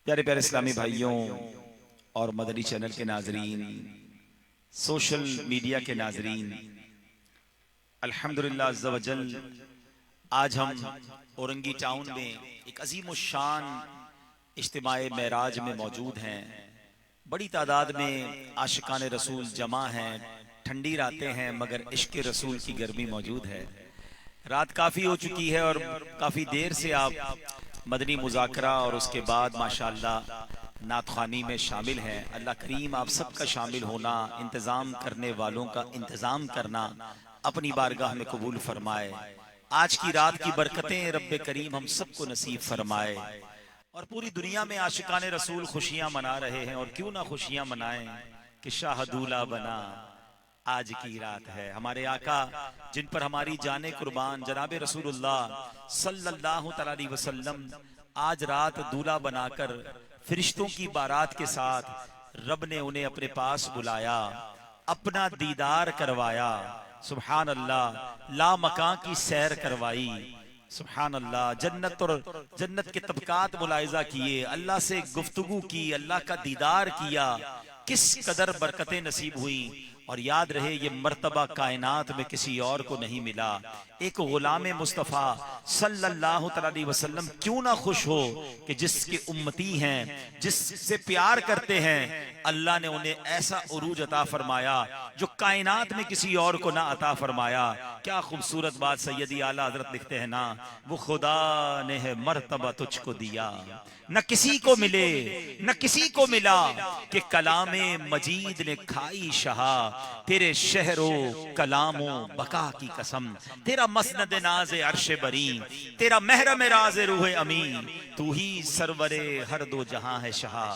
प्यारे प्यारे इस्लामी भाइयों और मदनी चैनल के नाजरीन, सोशल मीडिया के नाजरीन, अल्हम्दुलिल्लाह अज़्ज़ा वजल आज हम औरंगी टाउन में एक अजीम शान इज्तिमाए मेराज में मौजूद हैं। बड़ी तादाद में आशिकान रसूल जमा हैं। ठंडी रातें हैं मगर इश्क रसूल की गर्मी मौजूद है। रात काफ़ी हो चुकी है और काफ़ी देर से आप मदनी मुज़ाकरा और उसके बाद माशाअल्लाह नातख़्वानी में शामिल हैं। अल्लाह करीम आप सबका शामिल होना, इंतज़ाम करने वालों का इंतज़ाम करना अपनी बारगाह में कबूल फरमाए। आज की रात की बरकतें रब्बे करीम हम सबको नसीब फरमाए। और पूरी दुनिया में आशिकान रसूल खुशियां मना रहे हैं, और क्यों ना खुशियां मनाएं कि शाह दूल्हा बना आज की रात है। हमारे आका जिन पर हमारी जाने कुर्बान जनाबे रसूलुल्लाह सल्लल्लाहु अलैहि वसल्लम आज रात दूल्हा बनाकर फरिश्तों की बारात के साथ रब ने उन्हें अपने पास बुलाया, अपना दीदार करवाया। सुभान अल्लाह, ला मकां की सैर करवाई। सुभान अल्लाह, जन्नत और जन्नत के तबकात मुलाहिजा किए, अल्लाह से गुफ्तगू की, अल्लाह का दीदार किया। किस कदर बरकतें नसीब हुई। और याद रहे ये मर्तबा कायनात में किसी और को नहीं मिला। एक गुलाम मुस्तफ़ा सल्लल्लाहु अलैहि वसल्लम क्यों ना खुश हो कि जिसके उम्मती हैं, जिससे प्यार करते हैं, अल्लाह ने उन्हें ऐसा उरूज अता फरमाया जो कायनात में किसी और को ना अता फरमाया। क्या खूबसूरत बात सैयदी आला हजरत लिखते हैं ना, वो खुदा ने है मर्तबा तुझको दिया, न किसी को मिले न किसी को मिला कि कलामे मजीद ने खाई शहा। तेरे शहरो कलामो बका की कसम, तेरा मसनद नाज़े अर्श बरी, तेरा महरम राज़े रूह अमी, तू ही सरवरे हर दो जहां है शहा,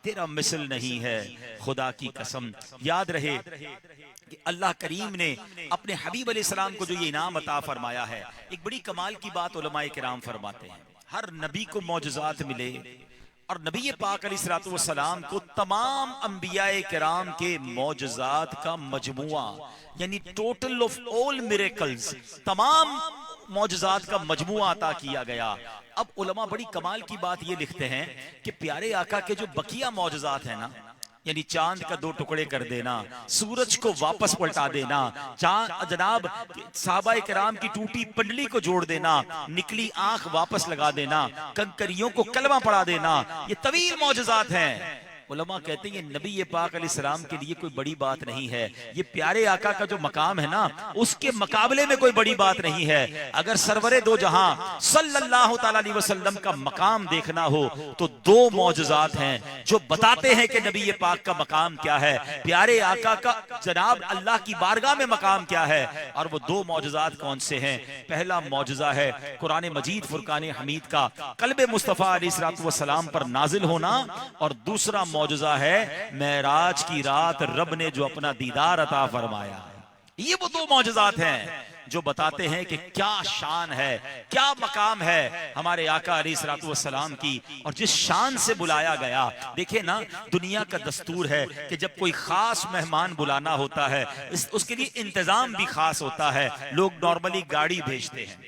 तेरा मिसल नहीं है खुदा की कसम। याद रहे कि अल्लाह करीम ने अपने हबीब अलैहिस्सलाम को जो ये इनाम अता फरमाया है, एक बड़ी कमाल की बात उलमाए किराम फरमाते हैं। हर नबी को मौजज़ात मिले और नबी पाक अलैहिस्सलातु वस्सलाम को तमाम अंबियाए किराम के मौजज़ात का मजमुआ, यानी टोटल ऑफ ऑल मिरेकल्स, तमाम मौजज़ात का मजमुआ अता किया गया। अब उलमा बड़ी कमाल की बात ये लिखते हैं कि प्यारे आका के जो बकिया मौजज़ात है ना, यानी चांद का दो टुकड़े कर देना, सूरज को वापस पलटा देना, जनाब साहबाए किराम की टूटी पंडली को जोड़ देना, निकली आंख वापस लगा देना, कंकरियों को कलमा पढ़ा देना, ये तवील मौजज़ात हैं। उलमा कहते हैं ये नबी पाक अलैहिस्सलाम के लिए कोई बड़ी बात नहीं है। ये प्यारे आका का जो मकाम है ना, उसके मुकाबले में कोई बड़ी बात नहीं है। अगर सरवरे दो जहां सल्लल्लाहु अलैहि वसल्लम का मकाम देखना हो तो दो मौजज़ात हैं जो बताते हैं कि नबी पाक का मकाम क्या है, प्यारे आका का जनाब अल्लाह की बारगाह में मकाम क्या है। और वो दो मौजज़ात कौन से हैं? पहला मौजज़ा है कुरान मजीद फुरकान हमीद का कल्बे मुस्तफ़ा अलैहिस्सलातु वस्सलाम पर नाजिल होना, और दूसरा मौजज़ा है मेराज की रात रब ने जो अपना दीदार अता फरमाया। ये वो दो मौजज़ात हैं जो बताते हैं कि क्या शान है, क्या मकाम है हमारे आका अलैहिस्सलातु वस्सलाम की, और जिस शान से बुलाया गया। देखिए ना, दुनिया का दस्तूर है कि जब कोई खास मेहमान बुलाना होता है उसके लिए इंतजाम भी खास होता है। लोग नॉर्मली गाड़ी भेजते हैं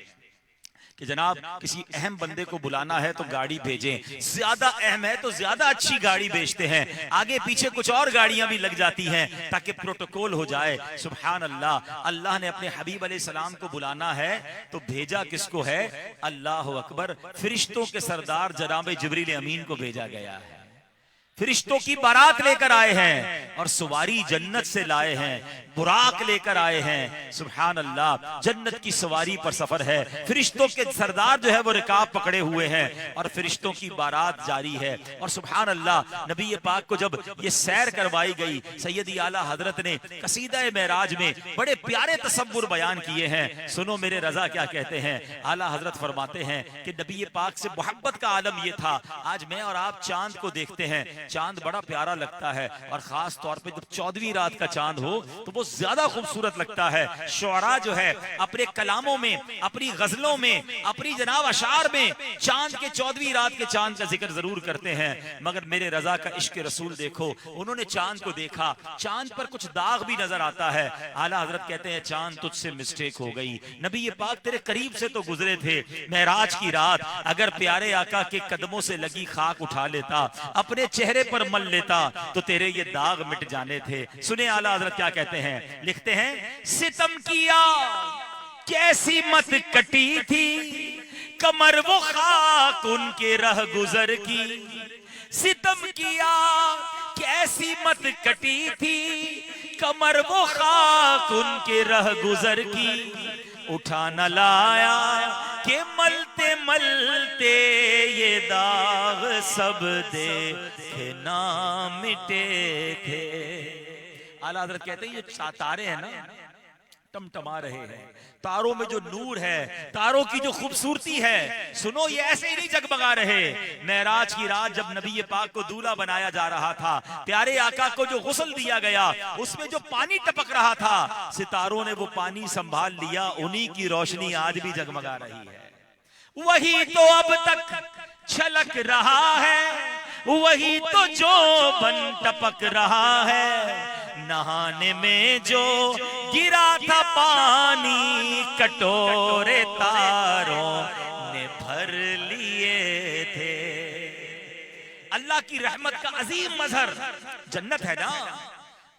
कि जनाब किसी अहम बंदे को बुलाना है तो गाड़ी भेजें, ज्यादा अहम है तो ज्यादा अच्छी गाड़ी भेजते हैं, आगे पीछे कुछ और गाड़ियां भी लग जाती हैं ताकि प्रोटोकॉल हो जाए। सुभान अल्लाह, अल्लाह ने अपने हबीब अलैहिस्सलाम को बुलाना है तो भेजा किसको है? अल्लाह अकबर, फरिश्तों के सरदार जनाब जिब्रील अमीन को भेजा गया है। फरिश्तों की बारात लेकर आए हैं और सवारी जन्नत से लाए हैं, बुराक लेकर आए हैं। सुभान अल्लाह, जन्नत की सवारी पर सफर है। फरिश्तों के सरदार जो है वो रिकाब पकड़े हुए हैं और फरिश्तों की बारात जारी है। और सुभान अल्लाह, नबी पाक को जब ये सैर करवाई गई, सैयदी आला हजरत ने कसीदा मेराज में बड़े प्यारे तसव्वुर बयान किए हैं। सुनो मेरे रजा क्या कहते हैं। आला हजरत फरमाते हैं कि नबी पाक से मोहब्बत का आलम ये था। आज मैं और आप चांद को देखते हैं, चांद बड़ा प्यारा लगता है, और खास तौर पे जब 14वीं रात का चांद हो तो वो ज्यादा खूबसूरत लगता है। शुअरा जो है अपने कलामों में, अपनी गजलों में, अपनी जनाब अशार में चांद के 14वीं रात के चांद का जिक्र जरूर करते हैं। मगर मेरे रजा का इश्क रसूल देखो, उन्होंने चांद को देखा, चांद पर कुछ दाग भी नजर आता है। आला हजरत कहते हैं चांद तुझसे मिस्टेक हो गई, नबी ये पाक तेरे करीब से तो गुजरे थे मेराज की रात, अगर प्यारे आका के कदमों से लगी खाक उठा लेता, अपने चेहरे पर मल लेता तो तेरे ये दाग मिट जाने थे। सुने आला हजरत क्या कहते हैं, लिखते हैं सितम किया कैसी मत कटी थी, कमर वो खाक उनके रह गुजर की। सितम किया कैसी मत कटी थी, कमर वो खाक उनके रह गुजर की। उठा न लाया के मलते मलते ये दाग सब देखे ना मिटे थे। आला हज़रत कहते हैं ये तारे हैं ना टमटमा रहे हैं, तारों में जो नूर है, तारों की जो खूबसूरती है, सुनो ये ऐसे ही नहीं जगमगा रहे। मेराज की रात जब नबी पाक को दूल्हा बनाया जा रहा था, प्यारे आका को जो गुस्ल दिया गया, उसमें जो पानी टपक रहा था, सितारों ने वो पानी संभाल लिया, उन्हीं की रोशनी आज भी जगमगा रही है। वही तो अब तक छलक रहा है, वही तो जो बन टपक रहा है। नहाने में जो गिरा था पानी, कटोरे तारों ने भर लिए थे। अल्लाह की रहमत का अजीम मजहर जन्नत है ना।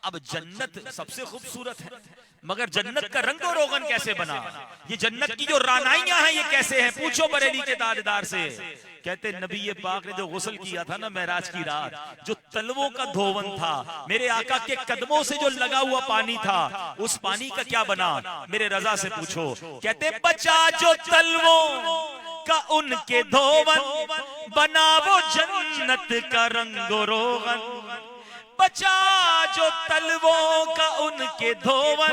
अब जन्नत सबसे खूबसूरत है, मगर जन्नत का रंगो रोगन कैसे बना, ये जन्नत की जो रानाइयां हैं ये कैसे हैं, पूछो बरेली के ताजदार से। कहते नबी पाक ने जो गुस्ल किया था ना मेराज की रात, जो तलवों का धोवन था, मेरे आका के कदमों से जो लगा हुआ पानी था, उस पानी का क्या बना, मेरे रजा से पूछो। कहते बचा जो तलवों का उनके धोवन, बना वो जन्नत का रंगो रोगन। बचा जो तलवों का उनके धोवन,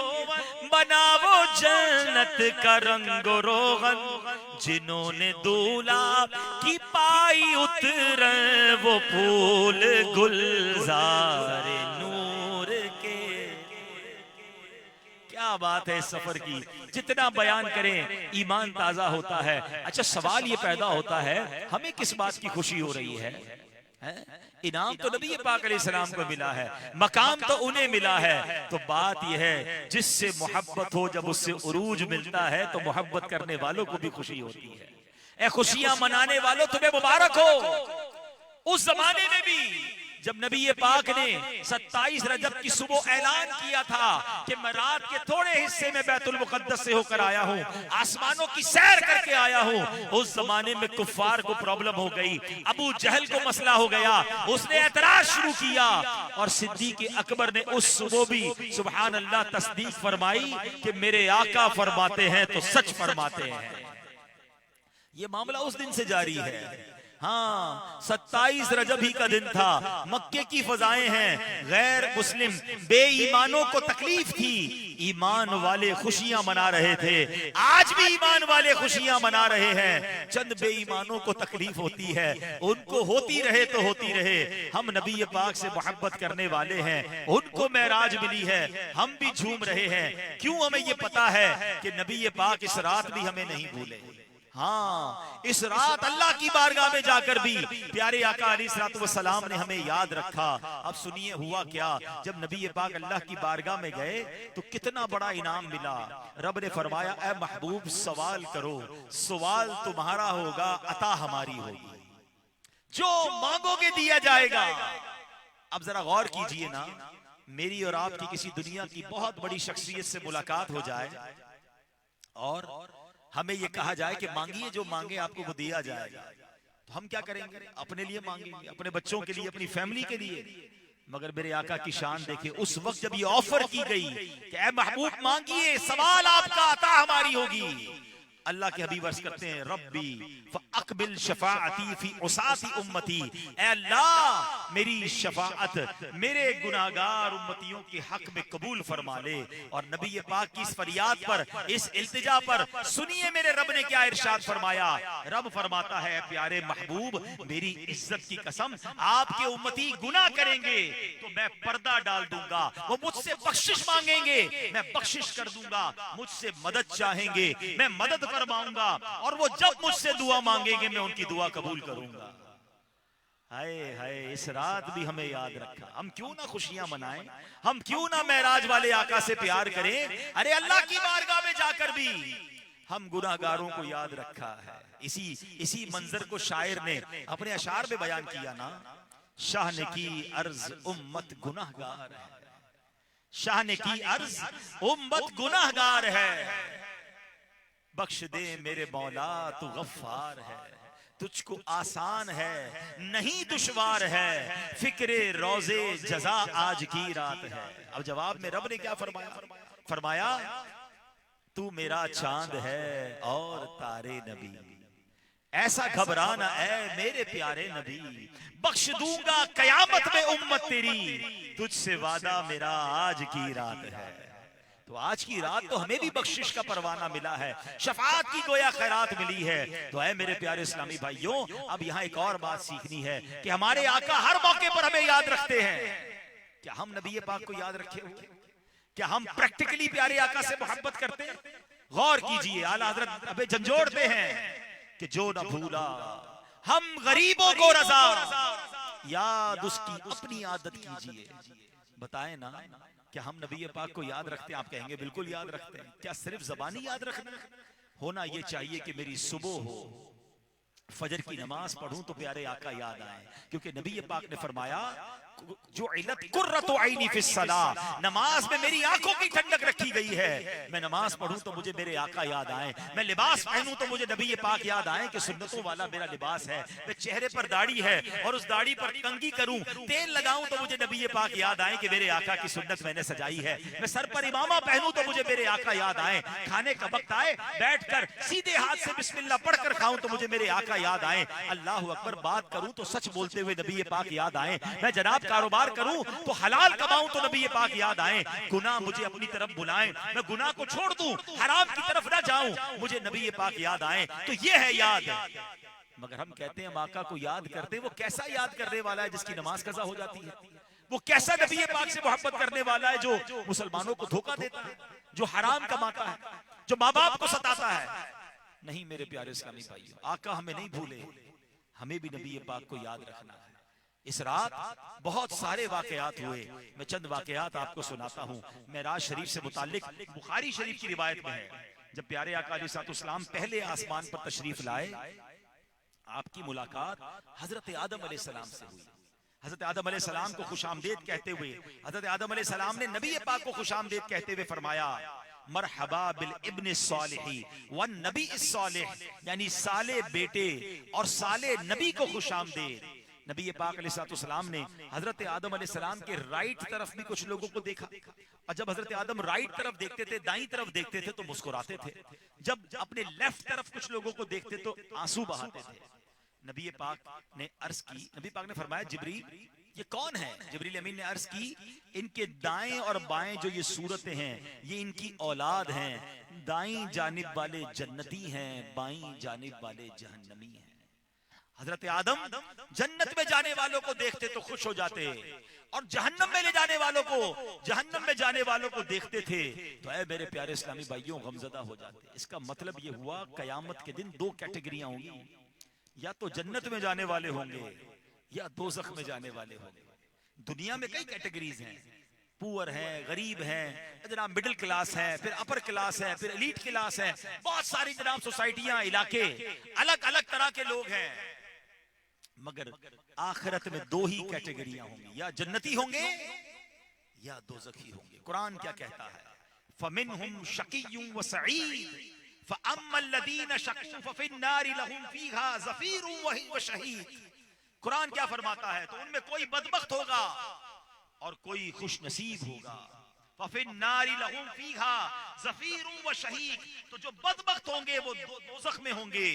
बना वो जन्नत का रंगो रोगन। जिन्होंने दूल्हा की पाई उतर वो फूल गुलजार नूर के। क्या बात है इस सफर की, जितना बयान करें ईमान ताजा होता है। अच्छा सवाल ये पैदा होता है हमें किस बात की खुशी हो रही है? इनाम तो नबी पाक अलैहिस्सलाम को मिला है, मकाम तो उन्हें मिला है। तो बात यह है जिससे मोहब्बत हो, जब उससे उरूज मिलता है तो मोहब्बत करने वालों को भी खुशी होती है। ए खुशियां मनाने वालों तुम्हें मुबारक हो। उस जमाने में भी जब नबी पाक ने 27 रजब की सुबह ऐलान किया था कि मैं रात के थोड़े हिस्से में बैतुल मुकद्दस से होकर आया हूँ, आसमानों की सैर करके आया हूँ, उस जमाने में कुफ्फार को प्रॉब्लम हो गई, अबू जहल को मसला हो गया, उसने एतराज शुरू किया। और सिद्दीक अकबर ने उस सुबह भी सुभान अल्लाह तस्दीक फरमाई कि मेरे आका फरमाते हैं तो सच फरमाते हैं। ये मामला उस दिन से जारी है। हाँ 27 रजब ही का दिन था, मक्के की फजाएं हैं, गैर मुस्लिम बेईमानों को तकलीफ थी, ईमान वाले खुशियां मना रहे थे। आज भी ईमान वाले खुशियां मना रहे हैं, चंद बेईमानों को तकलीफ होती है, उनको होती रहे तो होती रहे। हम नबी पाक से मोहब्बत करने वाले हैं, उनको मेराज मिली है, हम भी झूम रहे हैं। क्यों? हमें ये पता है कि नबी पाक इस रात भी हमें नहीं भूले। हाँ इस रात अल्लाह की बारगाह में जाकर भी प्यारे आका अलैहिस्सलाम ने हमें याद रखा। अब सुनिए हुआ क्या, जब नबी पाक अल्लाह की बारगाह में गए तो कितना बड़ा इनाम मिला। रब ने फरमाया ऐ महबूब सवाल करो, सवाल तुम्हारा होगा, अता हमारी होगी, जो मांगोगे दिया जाएगा। अब जरा गौर कीजिए ना, मेरी और आपकी किसी दुनिया की बहुत बड़ी शख्सियत से मुलाकात हो जाए और हमें ये कहा जाए कि मांगिए, जो मांगे आपको वो दिया जाएगा, तो हम क्या करेंगे? अपने लिए मांगेंगे, अपने बच्चों के लिए, अपनी फैमिली के लिए। मगर मेरे आका की शान देखिए, उस वक्त जब ये ऑफर की गई कि ऐ महबूब मांगिए, सवाल आपका, अता हमारी होगी, अल्लाह के हबीब अर्ज करते हैं, रब्बी फअक़बिल शफ़ाअती फी उसाती उम्मती, ऐ अल्लाह मेरी शफाअत मेरे गुनाहगार उम्मतियों के हक में कबूल फरमा ले। और नबी पाक की इस फरियाद पर, इस इल्तिजा पर सुनिए मेरे रब ने क्या इरशाद फरमाया। रब फरमाता है, प्यारे महबूब मेरी इज्जत की कसम, आपके उम्मती गुनाह करेंगे तो मैं पर्दा डाल दूंगा, वो मुझसे बख्शिश मांगेंगे मैं बख्शिश कर दूंगा, मुझसे मदद चाहेंगे मैं मदद फरमाऊंगा, और वो जब मुझसे दुआ मांगेंगे मैं उनकी दुआ कबूल करूंगा। हाय हाय, इस रात भी हमें याद रखा। हम क्यों ना खुशियां मनाएं, हम क्यों ना मेराज वाले आका से प्यार करें। अरे अल्लाह की बारगाह में जाकर भी हम गुनाहगारों को याद रखा है। इसी मंजर को शायर ने अपने अशार में बयान किया ना, शाह ने की अर्ज उम्मत गुनाहगार है, शाह ने की अर्ज उम्मत गुनाहगार है, बख्श दे मेरे मौला तू गफ्फार है, तुझको आसान है नहीं दुश्वार है, फिक्रे रोजे जजा आज की रात है। अब जवाब में रब ने क्या फरमाया, फरमाया तू मेरा चांद है और तारे नबी, ऐसा घबराना ऐ मेरे प्यारे नबी, बख्श दूंगा कयामत में उम्मत तेरी, तुझसे वादा मेरा आज की रात है। तो आज की रात तो हमें भी बख्शिश का परवाना मिला है, शफाअत की गोया खैरात मिली है। तो है मेरे प्यारे इस्लामी भाइयों, अब यहाँ एक और बात सीखनी है कि हमारे आका हर मौके पर हमें याद रखते हैं। क्या हम नबी पाक को याद रखे हुए, क्या हम प्रैक्टिकली प्यारे आका से मोहब्बत करते हैं? गौर कीजिए, आला हजरत अबे झंझोड़ते हैं कि जो न भूला हम गरीबों को रजा, याद उसकी अपनी आदत कीजिए। बताएं ना, क्या हम नबी पाक को याद रखते हैं? आप कहेंगे बिल्कुल याद रखते हैं। क्या सिर्फ जबानी याद रखना होना ये चाहिए कि मेरी सुबह हो, फजर की नमाज पढ़ूं तो प्यारे आका याद आए, क्योंकि नबी पाक ने फरमाया जो इल्लत कुर्रतु ऐनी फिस सलाह, नमाज में मेरी आंखों की ठंडक रखी गई है। मैं नमाज पढ़ूं तो मुझे मेरे आका याद आए, मैं लिबास पहनूं तो मुझे नबी पाक याद आए कि सुन्नतों वाला मेरा लिबास है, मैं चेहरे पर दाढ़ी है और उस दाढ़ी पर कंघी करूं, तेल लगाऊं तो मुझे नबी पाक याद आए कि मेरे आका की सुन्नत मैंने सजाई है, मैं सर पर इमामा पहनूं तो मुझे मेरे आका याद आए, खाने का वक्त आए बैठकर सीधे हाथ से बिस्मिल्लाह पढ़कर खाऊं तो मुझे मेरे आका याद आए, अल्लाह अकबर बात करूं तो सच बोलते हुए नबी पाक याद आए, मैं जनाब कारोबार करूं तो हलाल कमाऊं तो नबी पाक याद आए, गुनाह मुझे अपनी तरफ बुलाएं मैं गुनाह को छोड़ दूं, हराम की तरफ ना जाऊं, मुझे नबी पाक याद आए। तो ये है याद। मगर हम कहते हैं हम आका को याद करते हैं, वो कैसा याद करने वाला है जिसकी नमाज कज़ा हो जाती है? वो कैसा नबी पाक से मोहब्बत करने वाला है जो मुसलमानों को धोखा देता है, जो हराम कमाता है, जो माँ बाप को सताता है? नहीं मेरे प्यारे इस्लामी भाइयों, आका हमें नहीं भूले, हमें भी नबी पाक को याद रखना है। इस रात बहुत सारे वाकयात हुए, मैं चंद वाकयात आपको सुनाता हूँ। मेराज शरीफ से मुताल्लिक बुखारी शरीफ की रिवायत में है, जब प्यारे आका अलैहिस्सलाम पहले आसमान पर तशरीफ लाए, आपकी मुलाकात हजरत आदम अलैहिस्सलाम से हुई। हजरत आदम अलैहिस्सलाम को खुशामदीद कहते हुए हजरत आदम अलैहिस्सलाम ने नबी पाक को खुशामदीद कहते हुए फरमाया, मरहबा बिल इब्न सालिही वन नबी सालिह, यानी साले बेटे और साले नबी को खुशामदीद। नबी पाक अलैहिस्सलाम ने हजरत आदम अलैहिस्सलाम के राइट तरफ भी कुछ लोगों को देखा, और जब हजरत आदम राइट तरफ देखते थे, दाईं तरफ देखते थे तो मुस्कुराते थे, जब अपने लेफ्ट तरफ कुछ लोगों को देखते तो आंसू बहाते थे। नबी पाक ने अर्ज की, नबी पाक ने फरमाया, जिब्रील ये कौन है? जिब्रील अमीन ने अर्ज की, इनके दाएं और बाएं जो ये सूरतें हैं ये इनकी औलाद हैं, दाईं जानिब वाले जन्नती हैं, बाईं जानिब वाले जहन्नमी हैं। हजरत आदम जन्नत में जाने वालों को देखते तो खुश हो जाते, और जहन्नम में ले जाने वालों को, जहन्नम में जाने वालों को देखते थे तो ऐ मेरे प्यारे इस्लामी भाइयों गमजदा हो जाते। इसका मतलब ये हुआ कयामत के दिन दो कैटेगरियां होंगी, या तो जन्नत में जाने वाले होंगे या दोज़ख में जाने वाले होंगे। दुनिया में कई कैटेगरीज हैं, पुअर हैं, गरीब हैं, जनाब मिडिल क्लास है, फिर अपर क्लास है, फिर एलीट क्लास है, बहुत सारी जनाब सोसाइटियां, इलाके, अलग अलग तरह के लोग हैं। मगर आखिरत में दो ही कैटेगरियां होंगी, या जन्नती होंगे या दोज़खी होंगे। कुरान क्या कहता है, फमिनहुम शकीयुम व सईद फअम्मल लदीन शकू फफिन्नारि लहुम फीहा ज़फीरुम व शहीद। कुरान क्या फरमाता है, तो उनमें कोई बदबख्त होगा और कोई खुश नसीब होगा। फफिन्नारी लहुम फीहा ज़फ़ीरुन व शहीक, तो जो बदबख्त होंगे वो दोज़ख में होंगे,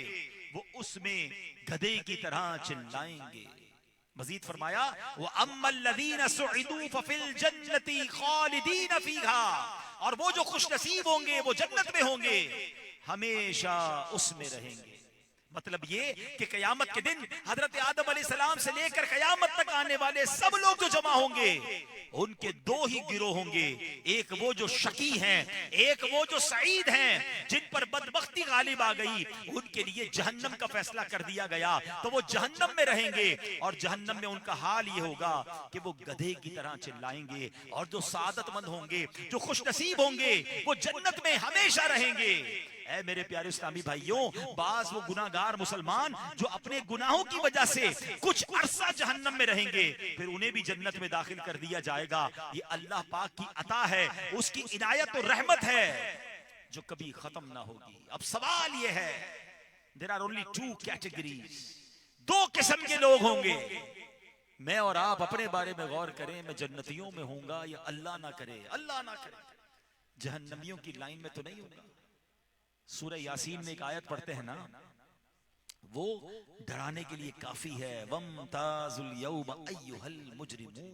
वो उसमें गधे की तरह चिल्लाएंगे। मजीद फरमाया वो अम्मल्लज़ीना सुइदू फफिल जन्नती खालिदीन फीहा, और वो जो खुश नसीब होंगे वो जन्नत में होंगे, हमेशा उसमें रहेंगे। मतलब ये कि कयामत के दिन हजरत आदम अलैहिस्सलाम से लेकर कयामत तक आने वाले सब लोग जो जमा होंगे, उनके दो ही गिरोह होंगे, एक वो जो शकी हैं, एक वो जो सईद हैं, जिन पर बदबख्ती गालिब आ गई, उनके लिए जहन्नम का फैसला कर दिया गया, तो वो जहन्नम में रहेंगे, और जहन्नम में उनका हाल ये होगा कि वो गधे की तरह चिल्लाएंगे। और जो सादतमंद होंगे, जो खुशनसीब होंगे, वो जन्नत में हमेशा रहेंगे। ऐ मेरे प्यारे इस्लामी भाइयों, बाज वो गुनाहगार मुसलमान जो अपने गुनाहों की वजह से कुछ अरसा जहन्नम में रहेंगे, फिर उन्हें भी जन्नत में दाखिल कर दिया जाएगा। ये अल्लाह पाक की अता है, उसकी इनायत और रहमत है जो कभी खत्म ना होगी। अब सवाल ये है, there are only two categories, दो किस्म के लोग होंगे। मैं और आप अपने बारे में गौर करें, मैं जन्नतियों में होऊंगा या अल्लाह ना करे, अल्लाह ना करे जहन्नमियों की लाइन में तो नहीं होगा। सूरह यासीन में एक आयत पढ़ते हैं ना, वो डराने के लिए काफी है। वमताजुल यौम अय्युहल मुजरिमून,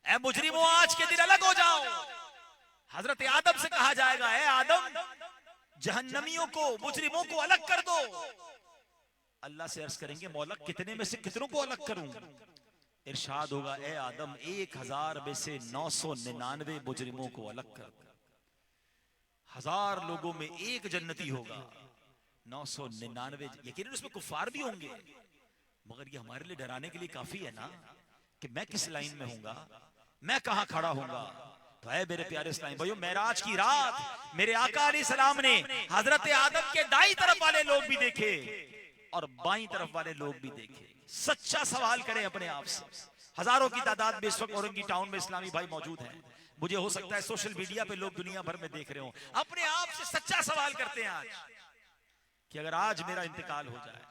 ऐ मुजरिमों आज के दिन अलग हो जाओ। हजरत आदम से कहा जाएगा, ऐ आदम जहन्नमियों को, मुजरिमों को अलग कर दो। अल्लाह से अर्ज करेंगे, मौला कितने में से कितनों को अलग करूं? इरशाद होगा, ऐ आदम 1000 में से 999 मुजरिमों को अलग कर। 1000 लोगों में एक जन्नती होगा, 999 यकीनन उसमें कुफार भी होंगे, मगर ये हमारे लिए डराने के लिए काफी है ना कि मैं किस लाइन में हूंगा, मैं कहां खड़ा हूंगा। तो है मेरे प्यारे इस्लामी भाइयों, मेराज की रात मेरे आका अलैहिस्सलाम ने हजरत आदम के दाई तरफ वाले लोग भी देखे और बाईं तरफ वाले लोग भी देखे। सच्चा सवाल करें अपने आप से। हजारों की तादाद में इस वक्त औरंगी टाउन में इस्लामी भाई मौजूद हैं। मुझे हो सकता है सोशल मीडिया पे लोग दुनिया भर में देख रहे हो। अपने आप से सच्चा सवाल करते हैं आज कि अगर आज मेरा इंतकाल हो जाए,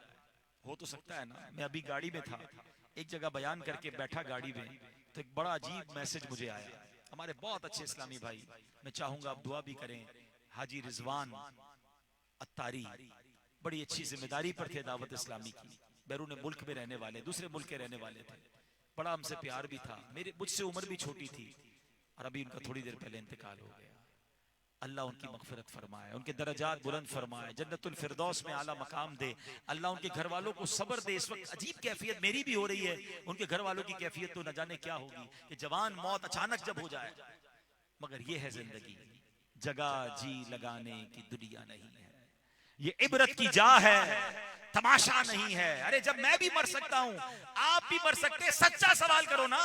हो तो सकता है ना। मैं अभी गाड़ी में था, एक जगह बयान करके बैठा गाड़ी में, तो एक बड़ा अजीब मैसेज मुझे आया। हमारे बहुत अच्छे इस्लामी भाई, मैं चाहूंगा आप दुआ भी करें, हाजी रिजवान अत्तारी बड़ी अच्छी जिम्मेदारी पर थे दावत इस्लामी की, बैरून मुल्क में रहने वाले, दूसरे मुल्क के रहने वाले थे, बड़ा हमसे प्यार भी था, मेरे मुझसे उम्र भी छोटी थी, और अभी उनका थोड़ी देर पहले इंतकाल हो गया। अल्लाह उनकी मगफिरत फरमाए, उनके दर्जात बुलंद फरमाए, जन्नतुल फिरदौस में आला मकाम दे। अल्लाह उनके घर वालों को सब्र दे। इस वक्त अजीब कैफियत मेरी भी हो रही है, उनके घर वालों की कैफियत तो न जाने क्या होगी कि जवान मौत अचानक जब हो जाए। मगर ये है जिंदगी, जगह जी लगाने की दुनिया नहीं है, ये इबरत की जा है, तमाशा नहीं है। अरे जब मैं भी मर सकता हूं, आप भी मर सकते। सच्चा सवाल करो ना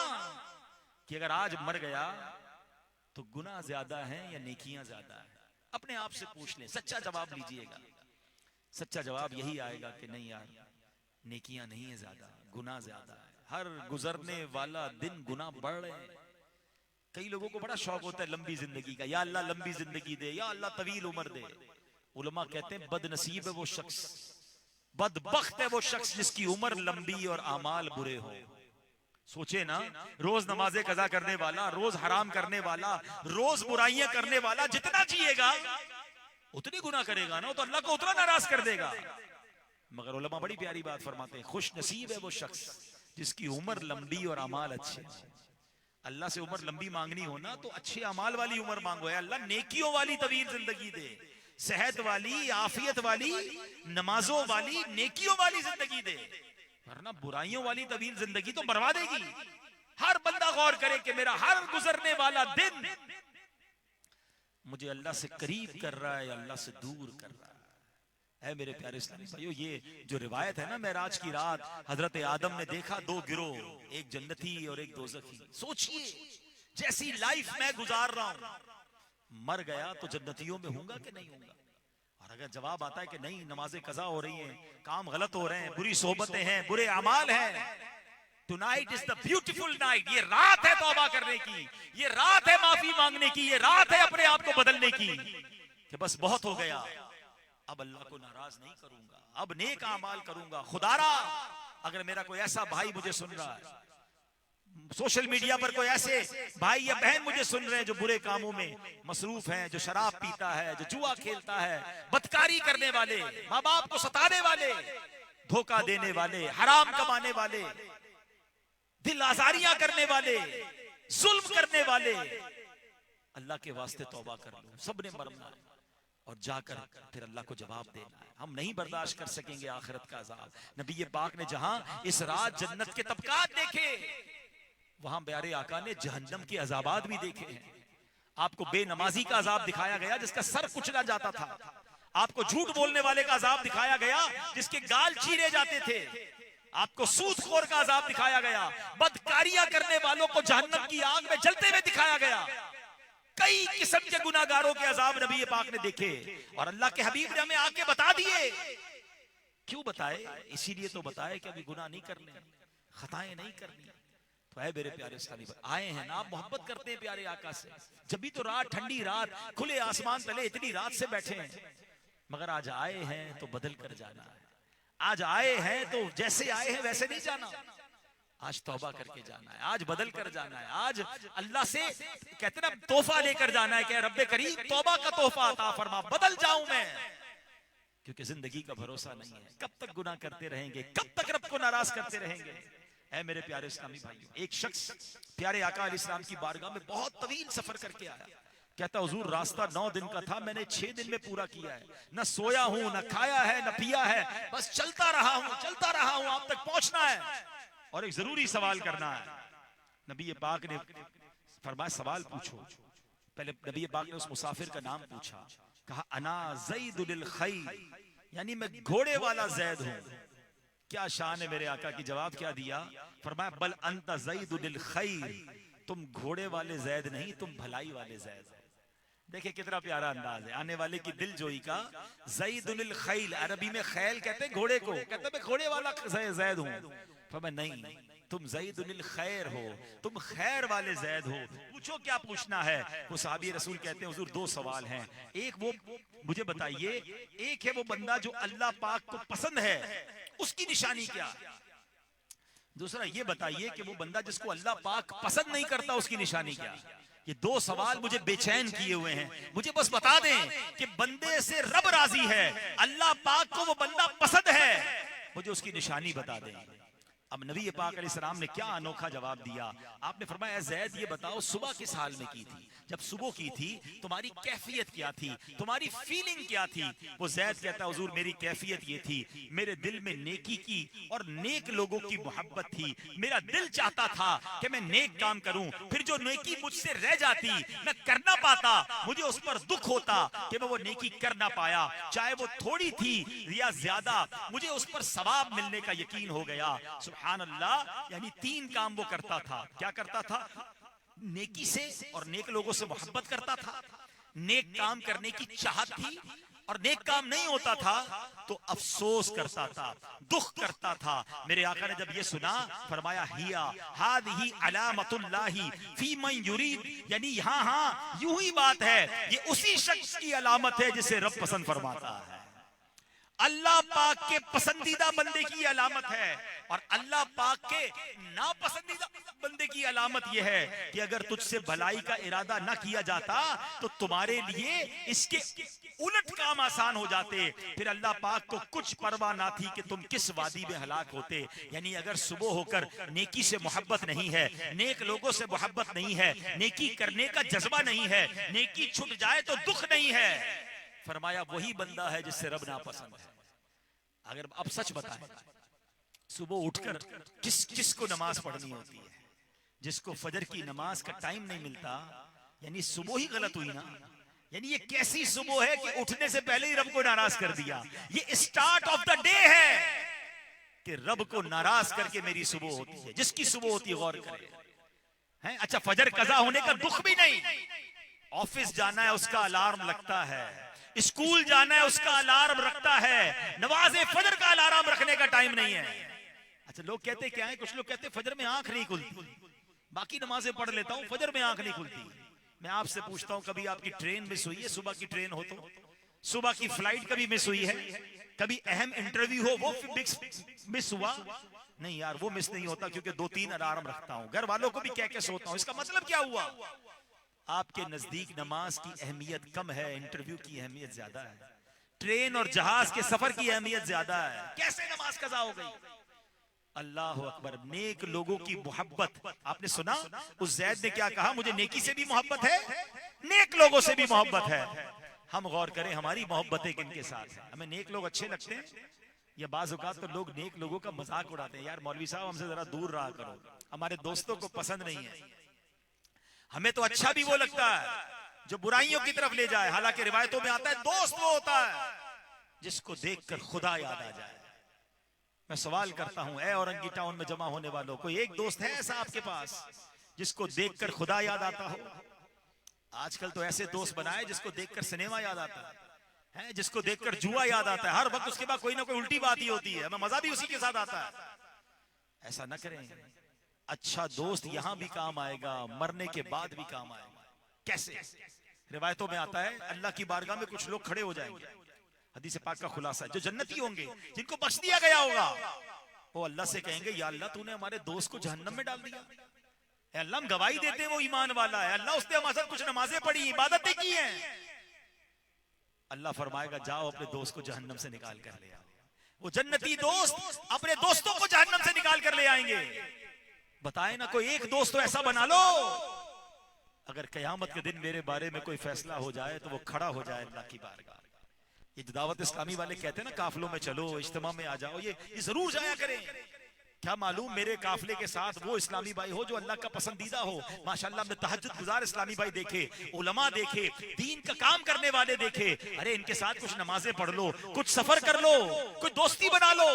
कि अगर आज मर गया तो गुनाह ज्यादा है या नेकियां ज्यादा है? अपने आप से पूछ लें, सच्चा जवाब लीजिएगा। सच्चा जवाब यही आएगा कि नहीं यार, नेकियां नहीं है ज्यादा, गुनाह ज्यादा है। हर गुजरने वाला दिन गुनाह बढ़ रहे हैं। कई लोगों को बड़ा शौक होता है लंबी जिंदगी का, या अल्लाह लंबी जिंदगी दे, या अल्लाह तवील उम्र दे। उलमा कहते हैं बदनसीब है वो शख्स, बदबख्त है वो शख्स जिसकी उम्र लंबी और आमाल बुरे हो। सोचे ना, रोज नमाजें कज़ा करने वाला, रोज हराम करने वाला, रोज बुराइयां करने वाला, जितना जिएगा उतनी गुनाह करेगा ना, तो अल्लाह को उतना नाराज कर देगा। मगर उलमा बड़ी प्यारी बात फरमाते हैं, खुश नसीब है वो शख्स जिसकी उम्र लंबी और अमाल अच्छे। अल्लाह से उम्र लंबी मांगनी हो ना, तो अच्छे अमाल वाली उम्र मांगो। है अल्लाह नेकियों वाली तवील जिंदगी दे, सेहत वाली, आफियत वाली, नमाजों वाली, नेकियों वाली जिंदगी दे, वरना बुराइयों वाली तवील जिंदगी तो बर्बाद देगी। हर बंदा गौर करे कि मेरा हर गुजरने वाला दिन मुझे अल्लाह से करीब कर रहा है या अल्लाह से दूर कर रहा है। मेरे प्यारे इस्लामी भाइयों, ये जो रिवायत है ना, मेराज की रात हजरत आदम ने देखा दो गिरोह, एक जन्नती और एक दोज़खी। सोचिए जैसी लाइफ मैं गुजार रहा हूं, मर गया तो जन्नतियों में हूंगा कि नहीं हूंगा? और अगर जवाब आता है कि नहीं, नमाजें कज़ा हो रही हैं, काम गलत हो रहे हैं, बुरी सोहबतें हैं, बुरे अमाल हैं, tonight is the beautiful night, ये रात है तौबा करने की, ये रात है माफी मांगने की, ये रात है अपने आप को बदलने की, कि बस बहुत हो गया, अब अल्लाह को नाराज नहीं करूंगा, अब नेक अमाल करूंगा। खुदारा अगर मेरा कोई ऐसा भाई मुझे सुन रहा है सोशल मीडिया पर कोई ऐसे भाई या बहन मुझे सुन रहे हैं जो बुरे कामों में मसरूफ हैं, जो शराब पीता है, जो जुआ खेलता है, बदकारी करने वाले, माँ बाप को सताने वाले, धोखा देने वाले, हराम कमाने वाले, दिल आजारियां करने वाले, जुल्म करने वाले, अल्लाह के वास्ते तौबा कर लो। सबने मरना है और जाकर फिर अल्लाह को जवाब देना है। हम नहीं बर्दाश्त कर सकेंगे आखिरत का अजाब। नबी पाक ने जहां इस रात जन्नत के तबकात देखे, वहां प्यारे आका ने जहन्नम के अजाबात भी देखे हैं। आपको बेनमाजी का अजाब दिखाया गया जिसका सर कुचला जाता था। आपको झूठ बोलने वाले का अजाब दिखाया गया जिसके गाल चीरे जाते थे। आपको सूदखोर का अजाब दिखाया गया। बदकारियां करने वालों को जहन्नम की आग में जलते हुए दिखाया गया। कई किस्म के गुनाहगारों के अजाब नबी पाक ने देखे और अल्लाह के हबीब ने हमें आके बता दिए। क्यों बताए? इसीलिए तो बताए कि अभी गुनाह नहीं करने, खताएं नहीं करनी। तो है मेरे प्यारे इस्लामी भाई, आए हैं ना, आप मोहब्बत करते हैं प्यारे आका से। जब भी तो रात, ठंडी रात, खुले आसमान तले इतनी रात से बैठे हैं, मगर आज आए हैं तो बदल कर जाना है। आज आए हैं तो जैसे आए हैं वैसे नहीं जाना। आज तौबा करके जाना है, आज बदल कर जाना है। आज अल्लाह से कहते ना तोहफा लेकर जाना है कि रब्बे करीम तौबा का तोहफा अता फरमा, बदल जाऊं मैं। क्योंकि जिंदगी का भरोसा नहीं है। कब तक गुनाह करते रहेंगे, कब तक रब को नाराज करते रहेंगे? ऐ मेरे प्यारे इस्लामी भाइयों, एक शख्स प्यारे आका अलैहिस्सलाम की बारगाह में बहुत तवील सफर करके आया। कहता हुजूर रास्ता 9 दिन का था, मैंने 6 दिन में पूरा किया है। न सोया हूं, न खाया है, न पिया है, बस चलता रहा हूं, आप तक पहुंचना है और एक जरूरी सवाल करना है। नबी पाक ने फरमाया सवाल पूछो। पहले नबी पाक ने उस मुसाफिर का नाम पूछा, कहा अना ज़ैदुल खैर, यानी मैं घोड़े वाला जैद हूं। क्या शान है मेरे आका की। जवाब क्या दिया? फरमाया बल अंता ज़ैदुल खैर, तुम घोड़े वाले जैद नहीं, तुम भलाई वाले जैद हो। देखिए कितना प्यारा अंदाज है आने वाले की दिलजोई का। ज़ैदुल खैल, अरबी में खैल कहते हैं घोड़े को, कहते हैं मैं घोड़े वाला जैद हूं। फरमाया नहीं, तुम ज़ैदुल खैर हो, तुम खैर वाले जैद हो। पूछो क्या पूछना है? वो सहाबी रसूल कहते हैं हुजूर 2 सवाल हैं। एक वो मुझे बताइए, एक है वो बंदा जो अल्लाह पाक को पसंद है, उसकी निशानी क्या? दूसरा ये बताइए कि वो बंदा जिसको अल्लाह पाक पसंद नहीं करता, उसकी निशानी क्या? ये 2 सवाल मुझे बेचैन किए हुए हैं। मुझे बस बता दें कि बंदे से रब राजी है, अल्लाह पाक को वो बंदा पसंद है, मुझे उसकी निशानी बता दें। अब नबी पाक अलैहिस्सलाम ने क्या अनोखा जवाब दिया। आपने फरमाया ज़ैद ये बताओ सुबह किस हाल में की थी? जब सुबह की थी तुम्हारी कैफियत क्या थी, तुम्हारी फीलिंग क्या थी? वो ज़ैद कहता हुजूर मेरी कैफियत ये थी, मेरे दिल में नेकी की और नेक लोगों की मोहब्बत थी। मेरा दिल चाहता था कि मैं नेक काम करूं, फिर जो नेकी मुझसे रह जाती मैं कर ना पाता, मुझे उस पर दुख होता कि मैं वो नेकी कर ना पाया, चाहे वो थोड़ी थी या ज्यादा, मुझे उस पर सवाब मिलने का यकीन हो गया। सुभान अल्लाह, यानी 3 काम वो करता था। क्या करता था? नेकी से और नेक लोगों से मोहब्बत करता था, नेक काम करने की चाहत थी, और नेक काम नहीं होता था तो अफसोस करता था, दुख करता था। मेरे आका ने जब ये सुना फरमाया हिया हादिही अलामतुल्लाही फी मन युरीद, यानी यहाँ हाँ यूं ही बात है, ये उसी शख्स की अलामत है जिसे रब पसंद फरमाता है। अल्लाह पाक के पसंदीदा बंदे की अलामत है, और अल्लाह पाक के नापसंदीदा बंदे की अलामत यह है कि अगर तुझसे भलाई का इरादा ना किया जाता तो तुम्हारे लिए इसके उलट काम आसान हो जाते। फिर अल्लाह पाक को कुछ परवाह ना थी कि तुम किस वादी में हलाक होते। यानी अगर सुबह होकर नेकी से मोहब्बत नहीं है, नेक लोगों से मोहब्बत नहीं है, नेकी करने का जज्बा नहीं है, नेकी छूट जाए तो दुख नहीं है, फरमाया वही बंदा है जिससे रब नापसंद है। अगर अब सच बताएं, सुबह उठकर किस को नमाज पढ़नी होती है? जिसको फजर की नमाज का टाइम नहीं मिलता, यानी सुबह ही गलत हुई ना। यानी ये कैसी सुबह है कि उठने से पहले ही रब को नाराज कर दिया। ये स्टार्ट ऑफ द डे है कि रब को नाराज करके मेरी सुबह होती है। जिसकी सुबह होती है गौर करे हैं। अच्छा, फजर कज़ा होने का दुख भी नहीं, ऑफिस जाना है उसका अलार्म लगता है, स्कूल जाना है उसका अलार्म रखता है, नमाज़े फजर का अलार्म रखने का टाइम नहीं है। अच्छा, लोग कहते क्या है, कुछ लोग कहते फजर में आंख नहीं खुलती, बाकी नमाजें पढ़ लेता हूं, फजर में आंख नहीं खुलती। मैं आपसे पूछता हूं, कभी आपकी ट्रेन मिस हुई है? सुबह की ट्रेन हो तो, सुबह की फ्लाइट कभी मिस हुई है? कभी अहम इंटरव्यू हो वो मिस हुआ? नहीं यार वो मिस नहीं होता क्योंकि 2-3 अलार्म रखता हूं, घर वालों को भी कह के सोता हूं। इसका मतलब क्या हुआ? आपके नजदीक नमाज की अहमियत कम है, इंटरव्यू की अहमियत ज्यादा है, ट्रेन और जहाज के सफर की अहमियत ज्यादा है। कैसे नमाज कज़ा हो गई? अल्लाह अकबर। नेक लोगों की मोहब्बत, आपने सुना उस जैद ने क्या कहा? मुझे नेकी से भी मोहब्बत है, नेक लोगों से भी मोहब्बत है। हम गौर करें हमारी मोहब्बतें किनके साथ है? हमें नेक लोग अच्छे लगते हैं या बाज़ औक़ात तो लोग नेक लोगों का मजाक उड़ाते हैं, यार मौलवी साहब हमसे जरा दूर रहा करो, हमारे दोस्तों को पसंद नहीं है। हमें तो अच्छा भी वो लगता है जो बुराइयों की तरफ ले जाए। हालांकि रिवायतों में आता है दोस्त वो होता है जिसको देखकर खुदा याद आ जाए। मैं सवाल करता हूं, ए औरंगी टाउन में जमा होने वालों, कोई एक दोस्त है ऐसा आपके पास जिसको देखकर खुदा याद आता हो? आजकल तो ऐसे दोस्त बनाए जिसको देखकर सिनेमा याद आता है, जिसको देखकर जुआ याद आता है, हर वक्त उसके बाद कोई ना कोई उल्टी बात ही होती है, हमें मजा भी उसी के साथ आता है। ऐसा ना करें। अच्छा दोस्त यहां भी काम आएगा, मरने के बाद भी काम आएगा। कैसे? रिवायतों में आता है अल्लाह की बारगाह में कुछ लोग खड़े हो जाएंगे, हदीस पाक का खुलासा है, जो जन्नती होंगे, जिनको बख्श दिया गया होगा, वो अल्लाह से कहेंगे या अल्लाह तूने हमारे दोस्त को जहन्नम में डाल दिया। अल्लाह हम गवाही देते हैं वो ईमान वाला है, अल्लाह उसने हमारे साथ कुछ नमाजें पढ़ी, इबादतें की हैं। अल्लाह फरमाएगा जाओ अपने दोस्त को जहन्नम से निकाल कर ले आओ। वो जन्नती दोस्त अपने दोस्तों को जहन्नम से निकाल कर ले आएंगे। बताए ना कोई एक दोस्त तो ऐसा बना लो, अगर कयामत के दिन मेरे बारे में कोई फैसला हो जाए तो वो खड़ा हो जाए अल्लाह की बारगाह। ये जो दावत इस्लामी वाले कहते हैं ना काफिलों में चलो, इज्तिमा में आ जाओ, ये जरूर जाया करें। क्या मालूम मेरे काफिले के साथ वो इस्लामी भाई हो जो अल्लाह का पसंदीदा हो। माशाअल्लाह हमने तहज्जुद गुजार इस्लामी भाई देखे, उलमा देखे, दीन का काम करने वाले देखे। अरे इनके साथ कुछ नमाजें पढ़ लो, कुछ सफर कर लो, कुछ दोस्ती बना लो,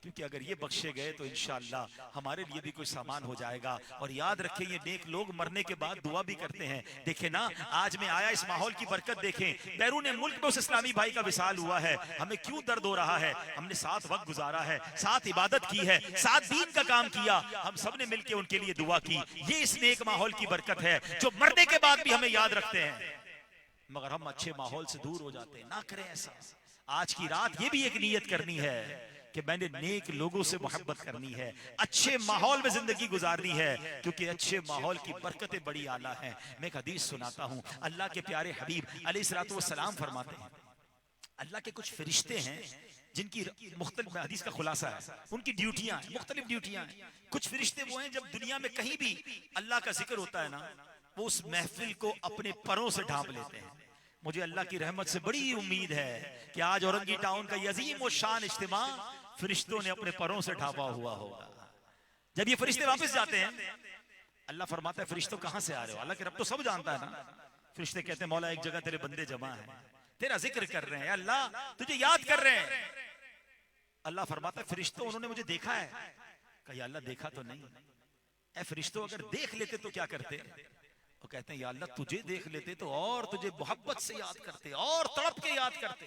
क्योंकि अगर ये बख्शे गए तो इंशाअल्लाह हमारे लिए भी कोई सामान हो जाएगा। और याद रखें ये नेक लोग मरने के बाद दुआ भी करते हैं। देखें ना आज मैं आया, इस माहौल की बरकत देखें, बैरून मुल्क में उस इस्लामी भाई का विसाल हुआ है, हमें क्यों दर्द हो रहा है? हमने साथ वक्त गुजारा है, साथ इबादत की है, साथ दीन का काम किया, हम सब ने मिलकर उनके लिए दुआ की। ये इस नेक माहौल की बरकत है जो मरने के बाद भी हमें याद रखते हैं। मगर हम अच्छे माहौल से दूर हो जाते हैं। ना करें ऐसा। आज की रात ये भी एक नियत करनी है कि मैंने नेक लोगों से मोहब्बत करनी है, अच्छे माहौल में जिंदगी गुजारनी है, क्योंकि अच्छे माहौल की बरकतें बड़ी आला हैं। मैं एक हदीस सुनाता हूं, अल्लाह के प्यारे हबीब अलैहिस्सलातु वस्सलाम फरमाते हैं अल्लाह के कुछ फरिश्ते हैं जिनकी मुख्तलिफ, हदीस का खुलासा है, उनकी ड्यूटियां हैं, मुख्तलिफ ड्यूटियां हैं। कुछ फरिश्ते वो हैं जब दुनिया में कहीं भी अल्लाह का जिक्र होता है ना, वो उस महफिल को अपने परों से ढांप लेते हैं। मुझे अल्लाह की रहमत से बड़ी उम्मीद है कि आज औरंगी टाउन का यजीम और शान इज्तिमा फरिश्तों ने अपने परों से ढांपा हुआ होगा। जब ये फरिश्ते वापस जाते हैं, अल्लाह फरमाता है फरिश्तों कहां से आ रहे हो? हालांकि रब तो सब जानता है ना। फरिश्ते कहते हैं मौला एक जगह तेरे बंदे जमा हैं, तेरा जिक्र कर रहे हैं, अल्लाह तुझे याद कर रहे हैं। अल्लाह फरमाता है फरिश्तों उन्होंने मुझे देखा है। कहा या अल्लाह देखा तो नहीं। ऐ फरिश्तों अगर देख लेते तो क्या करते? वो कहते हैं या अल्लाह तुझे देख लेते तो और तुझे मोहब्बत से याद करते और तड़प के याद करते।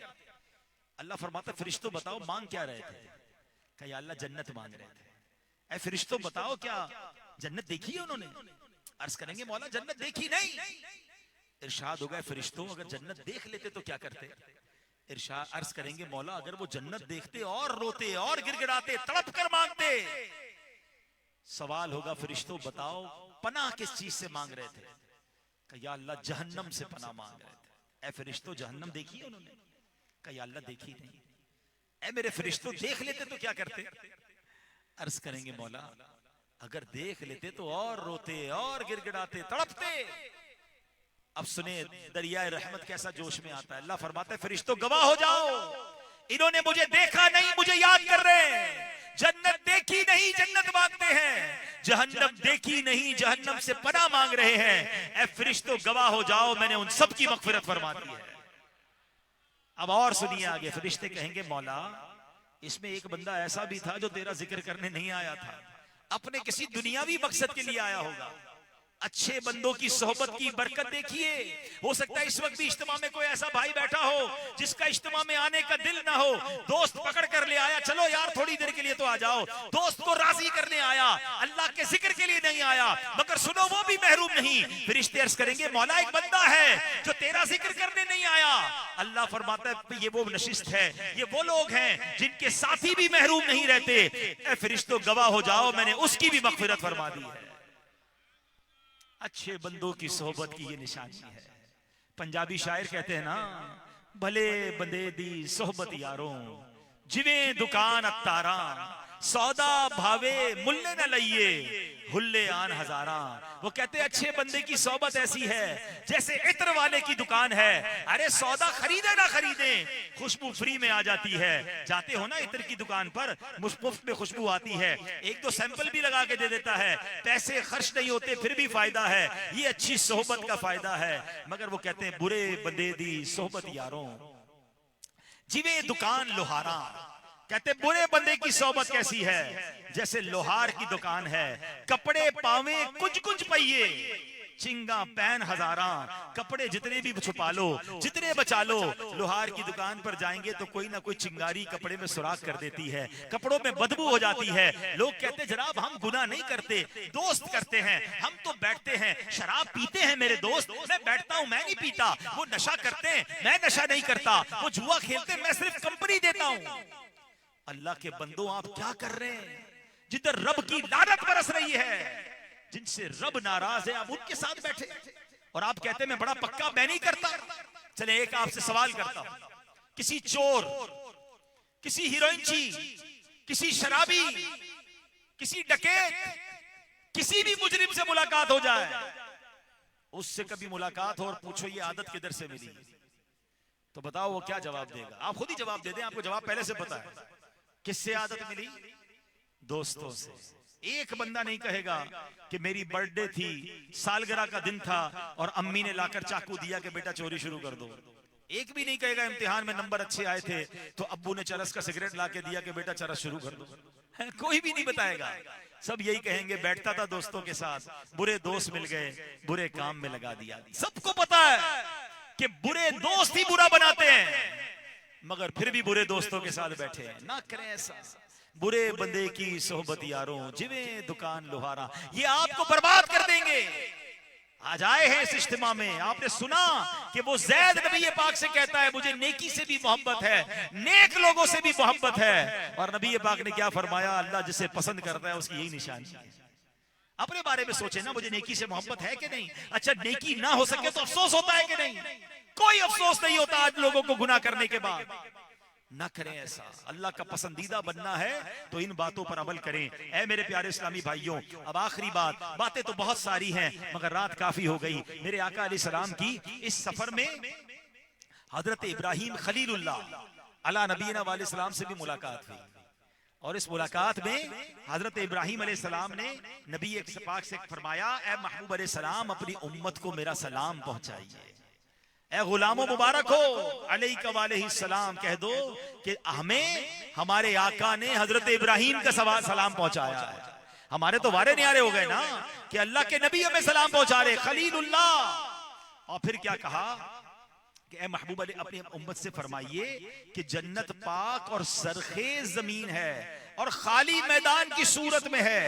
अल्लाह फरमाता है फरिश्तों बताओ मांग क्या रहे थे? कहा या अल्लाह जन्नत मांग रहे थे। ऐ फरिश्तों बताओ क्या जन्नत देखी है उन्होंने? अर्ज करेंगे मौला जन्नत देखी नहीं। इरशाद होगा फरिश्तों अगर जन्नत देख लेते तो क्या करते? इरशाद अर्ज करेंगे मौला अगर वो जन्नत देखते और रोते और गिड़गिड़ाते तड़प कर मांगते। सवाल होगा फरिश्तों बताओ पनाह किस चीज से मांग रहे थे? कहा या अल्लाह जहन्नम से पनाह मांग रहे थे। ऐ फरिश्तों जहन्नम देखी है उन्होंने? कहा या अल्लाह देखी नहीं। ऐ मेरे फरिश्तों देख लेते तो क्या करते? अर्ज करेंगे मौला अगर देख लेते तो और रोते और गिड़गिड़ाते तड़पते। अब सुने दरियाए रहमत कैसा जोश में आता है। अल्लाह फरमाता है फरिश्तों गवाह हो जाओ, इन्होंने मुझे देखा नहीं, मुझे याद कर रहे हैं। जन्नत देखी नहीं, जन्नत मांगते हैं, जहन्नम देखी नहीं, जहन्नम से पनाह मांग रहे हैं। ऐ फरिश्तों गवाह हो जाओ मैंने उन सब की मगफिरत फरमा दी है। अब और सुनिए आगे, फरिश्ते कहेंगे मौला इसमें एक बंदा ऐसा भी था जो तेरा जिक्र करने नहीं आया था, अपने किसी दुनियावी मकसद के लिए आया होगा। अच्छे बंदों की सोहबत की बरकत देखिए। हो सकता है इस वक्त भी इज्तिमा में कोई ऐसा भाई बैठा हो जिसका इज्तिमा में आने का दिल ना हो, दोस्त पकड़ कर ले आया, चलो यार थोड़ी देर के लिए तो आ जाओ, दोस्त को राजी करने आया, अल्लाह के जिक्र के लिए नहीं नहीं आया, मगर सुनो वो भी महरूम नहीं। फरिश्ते अर्ज करेंगे मौला एक बंदा है जो तेरा जिक्र करने नहीं आया। अल्लाह फरमाता है ये वो नशिस्त है, ये वो लोग हैं जिनके साथी भी महरूम नहीं रहते। ए फरिश्तों गवाह हो जाओ, मैंने उसकी भी मगफिरत फरमा दी है। अच्छे बंदों की सोहबत की ये निशानी है। पंजाबी शायर कहते हैं ना, भले बंदे दी सोहबत यारों जिवें दुकान अत्तारा, सौदा भावे मुल्ले न लइए हुल्ले आन हजारा। वो कहते हैं अच्छे बंदे की सोहबत ऐसी है जैसे इत्र वाले की दुकान है। अरे सौदा खरीदे ना खरीदे, खुशबू फ्री में आ जाती है। जाते हो ना इत्र की दुकान पर, मुफ्त में खुशबू आती है, एक तो सैंपल भी लगा के दे देता है, पैसे खर्च नहीं होते फिर भी फायदा है। ये अच्छी सोहबत का फायदा है। मगर वो कहते हैं बुरे बंदे दी सोहबत यारों जिवे दुकान लोहारा। कहते बुरे बंदे की सोहबत कैसी है, जैसे लोहार की दुकान है, कपड़े पावे कुछ कुछ पहिए चिंगा पैन हजारा। कपड़े जितने भी छुपा लो, जितने बचा लो, लोहार की दुकान पर जाएंगे तो कोई ना कोई चिंगारी कपड़े में सुराख कर देती है, कपड़ों में बदबू हो जाती है। लोग कहते जनाब हम गुनाह नहीं करते, दोस्त करते हैं, हम तो बैठते हैं शराब पीते हैं मेरे दोस्त, मैं बैठता हूं मैं नहीं पीता, वो नशा करते हैं मैं नशा नहीं करता, वो जुआ खेलते हैं मैं सिर्फ कंपनी देता हूं। अल्लाह के बंदो आप क्या कर रहे हैं? जिधर रब की लानत बरस रही है, जिनसे रब नाराज है, आप उनके साथ बैठे और आप कहते हैं मैं बड़ा पक्का मैं नहीं करता। चले एक आपसे सवाल करता हूं, किसी चोर, किसी हीरोइनची, किसी शराबी, किसी डकैत, किसी भी मुजरिम से मुलाकात हो जाए, उससे कभी मुलाकात हो और पूछो ये आदत किधर से मिली, तो बताओ वो क्या जवाब देगा? आप खुद ही जवाब दे दें, आपको जवाब पहले से पता है। किससे आदत मिली? दोस्तों से। एक बंदा नहीं कहेगा कि मेरी बर्थडे थी, सालगिरह का दिन था और अम्मी ने लाकर चाकू दिया कि बेटा चोरी शुरू कर दो। एक भी नहीं कहेगा इम्तिहान में नंबर अच्छे आए थे तो अब्बू ने चरस का सिगरेट लाके दिया कि बेटा चरस शुरू कर दो। कोई भी नहीं बताएगा। सब यही कहेंगे बैठता था दोस्तों के साथ, बुरे दोस्त मिल गए, बुरे काम में लगा दिया। सबको पता है कि बुरे दोस्त ही बुरा बनाते हैं, मगर फिर भी बुरे दोस्तों के साथ बैठे हैं। ना करें ऐसा। बुरे बंदे की सोहबत यारों जिवें दुकान लोहारा, ये आपको बर्बाद कर देंगे। आज आए हैं इस इज्तिमा में, आपने सुना कि वो ज़ैद नबी पाक से कहता है मुझे नेकी से भी मोहब्बत है, नेक लोगों से भी मोहब्बत है। और नबी पाक ने क्या फरमाया? अल्लाह जिसे पसंद करता है उसकी यही निशानी है। अपने बारे में सोचे ना, मुझे नेकी से मोहब्बत है कि नहीं? अच्छा नेकी ना हो सके तो अफसोस होता है कि नहीं? कोई अफसोस नहीं होता आज लोगों को गुनाह करने के बाद। ना करें ऐसा। अल्लाह का पसंदीदा बनना है तो इन बातों पर अमल करें। ऐ मेरे प्यारे इस्लामी भाइयों, अब आखिरी बात, बातें तो बहुत सारी हैं मगर रात काफी हो गई। मेरे आका अलैहिस्सलाम की इस सफर में हजरत इब्राहिम खलीलुल्लाह अला नबीना वालेस्सलाम से भी मुलाकात हुई और इस मुलाकात में हजरत इब्राहिम अलैहिस्सलाम ने नबी पाक से फरमाया, ऐ महबूब अलैहिस्सलाम अपनी उम्मत को मेरा सलाम पहुंचाइए। ऐ गुलामों मुबारक हो अलैका वालैहिस्सलाम, कह दो कि हमें हमारे आका ने हजरत इब्राहिम का सलाम पहुंचाया है। हमारे तो वारे न्यारे हो गए ना कि अल्लाह के नबी हमें सलाम पहुंचा रहे, खलीलुल्लाह। और फिर क्या कहा कि ऐ महबूब अली अपनी उम्मत से फरमाइए कि जन्नत पाक और सरखेज जमीन है और खाली मैदान की सूरत में है,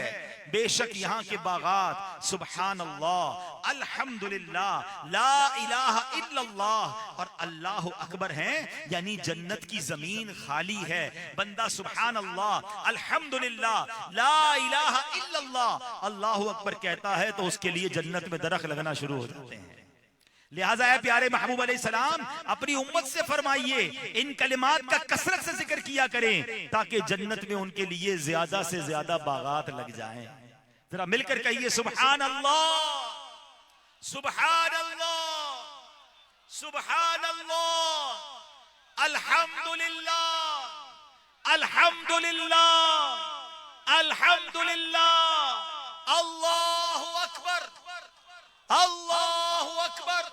बेशक यहाँ के बागात सुबहान अल्लाह अल्हम्दुलिल्लाह ला इलाहा इल्लल्लाह और अल्लाह अकबर हैं। यानी जन्नत की जमीन खाली है, बंदा सुबहान अल्लाह अल्हम्दुलिल्लाह ला इलाहा इल्लल्लाह अल्लाह अकबर कहता है तो उसके लिए जन्नत में दरख्त लगना शुरू हो जाते हैं। लिहाजा है प्यारे महबूब अलैहिस्सलाम अपनी उम्मत से फरमाइए इन कलिमात का कसरत से जिक्र किया करें ताकि जन्नत में उनके लिए ज्यादा से ज्यादा बागात लग जाएं। जरा मिलकर कहिए सुबहान अल्लाह सुबहान अल्लाह सुबहान अल्लाह अल्हम्दुलिल्लाह अल्हम्दुलिल्लाह अल्हम्दुलिल्लाह अल्लाहु अकबर अल्लाहु अकबर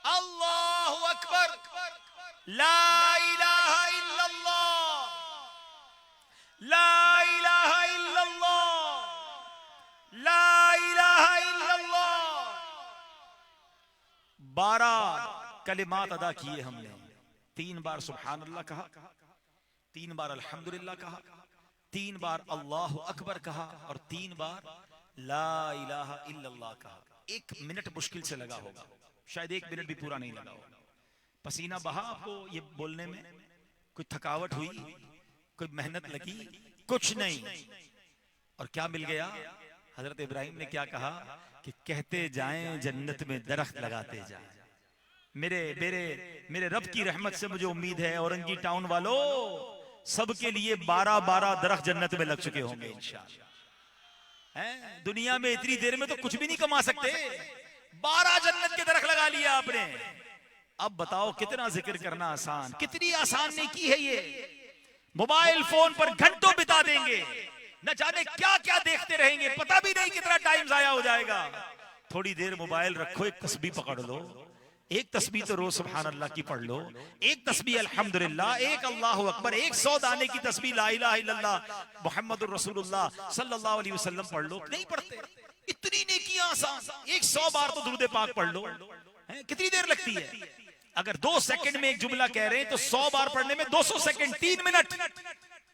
अल्लाहु अकबर ला इलाहा इल्लल्लाह ला इलाहा इल्लल्लाह ला इलाहा इल्लल्लाह। 12 कलिमात अदा किए हमने। 3 बार सुभान अल्लाह कहा, 3 बार अल्हम्दुलिल्लाह कहा, 3 बार अल्लाहु अकबर कहा और 3 बार ला इलाहा इल्लल्लाह कहा। 1 मिनट मुश्किल से लगा होगा, शायद 1 मिनट भी पूरा नहीं लगा होगा। पसीना बहा आपको ये बोलने में, कोई थकावट हुई, कोई मेहनत लगी, कुछ नहीं। और क्या मिल गया? हजरत इब्राहिम ने क्या कहा कि कहते जाएं जन्नत में दरख्त लगाते जाएं। मेरे मेरे मेरे रब की रहमत से मुझे उम्मीद है औरंगी टाउन वालों सबके लिए 12-12 दरख्त जन्नत में लग चुके होंगे इंशाअल्लाह। हैं, दुनिया में इतनी देर में तो कुछ भी नहीं कमा सकते, 12 जन्नत के दरख्त लगा लिया आपने। अब बताओ कितना जिक्र करना आसान, कितनी आसान नेकी है ये। मोबाइल फोन पर घंटों बिता देंगे, न जाने क्या क्या देखते रहेंगे, पता भी नहीं कितना टाइम जाया हो जाएगा। थोड़ी देर मोबाइल रखो, एक तस्बीह पकड़ लो, एक तस्बीह तो रोज सुभान अल्लाह की पढ़ लो, एक तस्बीह अल्हम्दुलिल्लाह, एक अल्लाह अकबर, 100 दाने की तस्बीह ला इलाहा इल्लल्लाह मुहम्मदुर रसूलुल्लाह सल्लल्लाहु अलैहि वसल्लम पढ़ लो। नहीं पढ़ते, इतनी नेकियां आसान। 100 बार तो दुरूद पाक पढ़ लो, कितनी देर लगती है? अगर 2 सेकंड में एक जुमला कह रहे हैं तो 100 बार पढ़ने में 200 second, 3 minute,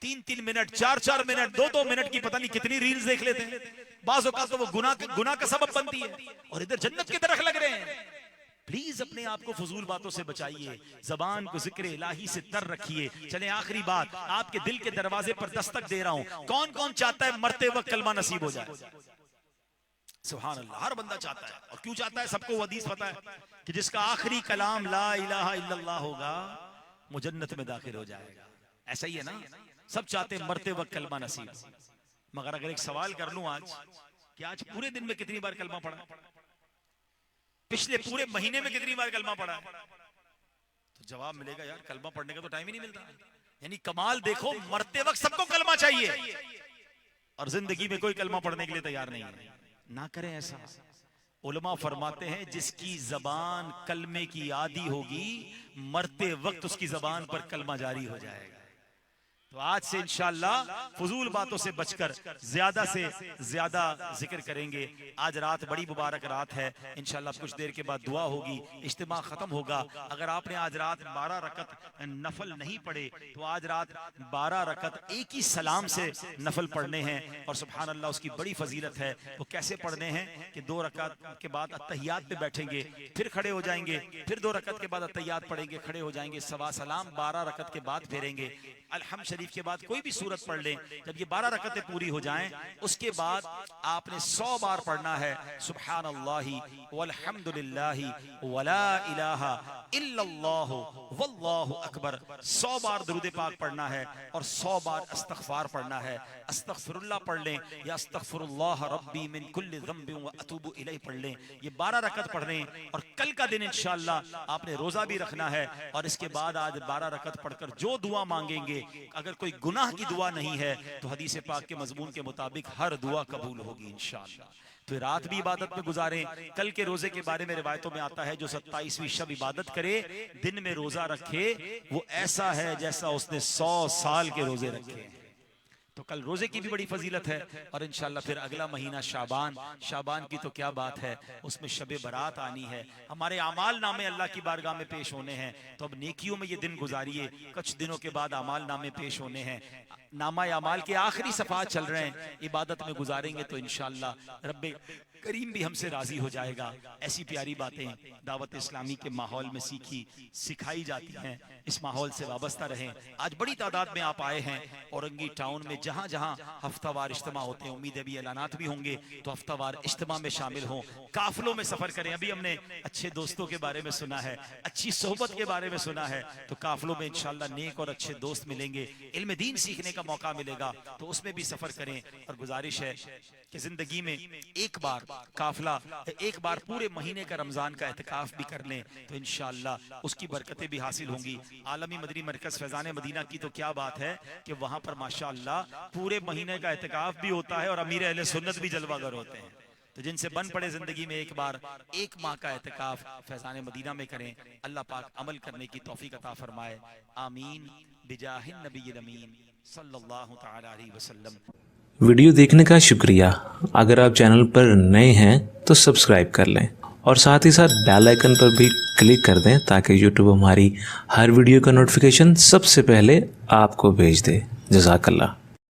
3-3 minute, 4-4 minute, 2-2 minute की पता नहीं कितनी रील्स देख लेते हैं। बाज़ औक़ात तो वो गुनाह का सबब बनती है, और इधर जन्नत के दरख्त लग रहे हैं। प्लीज अपने आप को फजूल बातों से बचाइए, जबान को जिक्र इलाही से तर रखिए। चले आखिरी बात, आपके दिल के दरवाजे पर दस्तक दे रहा हूं। कौन कौन चाहता है मरते वक्त कलमा नसीब हो जाए? सुभान अल्लाह, हर बंदा चाहता है। और क्यों चाहता है? सबको हदीस पता है कि जिसका आखिरी कलाम ला इलाहा इल्लल्लाह होगा वो जन्नत में दाखिल हो जाएगा। ऐसा ही है ना, सब चाहते हैं मरते वक्त कलमा नसीब। मगर अगर एक सवाल कर लूं आज कि आज पूरे दिन में कितनी बार कलमा पढ़ा, पिछले पूरे महीने में कितनी बार कलमा पढ़ा, तो जवाब मिलेगा यार कलमा पढ़ने का तो टाइम ही नहीं मिलता। यानी कमाल देखो, मरते वक्त सबको कलमा चाहिए और जिंदगी में कोई कलमा पढ़ने के लिए तैयार नहीं है। ना करें ऐसा। उलमा फरमाते हैं जिसकी जबान कलमे की आदी होगी, मरते वक्त उसकी जबान पर कलमा जारी हो जाएगा। तो आज से इंशाअल्लाह फजूल बातों से बचकर ज्यादा से ज्यादा जिक्र करेंगे। आज रात बड़ी मुबारक रात है, इंशाअल्लाह कुछ देर के बाद दुआ होगी, इज्तिमा खत्म होगा। अगर आपने आज रात 12 रकत नफल नहीं पढ़े तो आज रात 12 रकत एक ही सलाम से नफल पढ़ने हैं, और सुभान अल्लाह उसकी बड़ी फजीलत है। वो कैसे पढ़ने हैं कि 2 रकत के बाद अत्तहियात पे बैठेंगे, फिर खड़े हो जाएंगे, फिर 2 रकत के बाद अत्तहियात पढ़ेंगे, खड़े हो जाएंगे, सवा सलाम 12 रकत के बाद फेरेंगे। अलहम्द शरीफ के बाद कोई भी सूरत पढ़ लें। जब ये 12 रकतें पूरी हो जाएं, उसके बाद आपने 100 बार पढ़ना है सुब्हान अल्लाहि वल्हम्दुलिल्लाहि वला इलाहा इल्लल्लाहु वल्लाहु अकबर। 100 बार दुरूद पाक पढ़ना है और 100 बार अस्तगफार पढ़ना है। अस्तगफिरुल्लाह पढ़ लें या अस्तगफिरुल्लाह रब्बी मिन कुल्लि ज़ंबिन व अतूबु इलैहि पढ़ लें। ये 12 रकत पढ़ लें। और कल का दिन इंशाअल्लाह आपने रोजा भी रखना है, और इसके बाद आज 12 रकत पढ़कर जो दुआ मांगेंगे, अगर कोई गुनाह की दुआ नहीं है तो हदीस पाक के मजमून के मुताबिक हर दुआ कबूल होगी इंशाअल्लाह। तो रात भी इबादत में गुजारें। कल के रोजे के बारे में रिवायतों में आता है जो 27वीं शब इबादत करे, दिन में रोजा रखे, वो ऐसा है जैसा उसने 100 साल के रोजे रखे। तो कल रोजे की भी बड़ी फजीलत है। और इंशाअल्लाह फिर अगला महीना शाबान की तो क्या बात है, उसमें शबे बारात आनी है। हमारे अमाल नामे अल्लाह की बारगाह में पेश होने हैं, तो अब नेकियों में ये दिन गुजारिए। कुछ दिनों के बाद अमाल नामे पेश होने हैं, नामा अमाल के आखिरी सफात चल रहे हैं, इबादत में गुजारेंगे तो इंशाअल्लाह रब्बे करीम भी हमसे राजी हो जाएगा। ऐसी प्यारी बातें दावत इस्लामी के माहौल में सिखाई जाती हैं, इस माहौल से वाबस्ता रहें। आज बड़ी तादाद में आप आए हैं औरंगी टाउन में, जहां जहां हफ्तावार इज्तिमा होते हैं, उम्मीद है भी ऐलानात भी होंगे, तो हफ्तावार इज्तिमा में शामिल हों, काफिलों में सफर करें। अभी हमने अच्छे दोस्तों के बारे में सुना है, अच्छी सोहबत के बारे में सुना है, तो काफिलों में इंशाअल्लाह नेक और अच्छे दोस्त मिलेंगे, इल्म दीन सीखने का मौका मिलेगा, तो उसमें भी सफर करें। और गुजारिश है कि जिंदगी में एक बार काफिला, एक बार पूरे महीने का रमजान का एहतिकाफ भी कर लें तो इंशाअल्लाह उसकी बरकतें भी हासिल होंगी। आलमी मदनी मरकज फैजान मदीना की तो क्या बात है कि वहां पर माशाअल्लाह पूरे महीने का एहतिकाफ भी होता है और अमीर अहले सुन्नत भी जलवागर होते हैं। तो जिनसे बन पड़े जिंदगी में एक बार 1 माह का एहतिकाफ फैजान मदीना में करें, अल्लाह पाक अमल करने की तौफीक अता फरमाए। आमीन बिजाहिन नबील अमीन सल्लल्लाहु तआला अलैहि वसल्लम। वीडियो देखने का शुक्रिया। अगर आप चैनल पर नए हैं तो सब्सक्राइब कर लें और साथ ही साथ बेल आइकन पर भी क्लिक कर दें ताकि यूट्यूब हमारी हर वीडियो का नोटिफिकेशन सबसे पहले आपको भेज दे। जज़ाकल्लाह।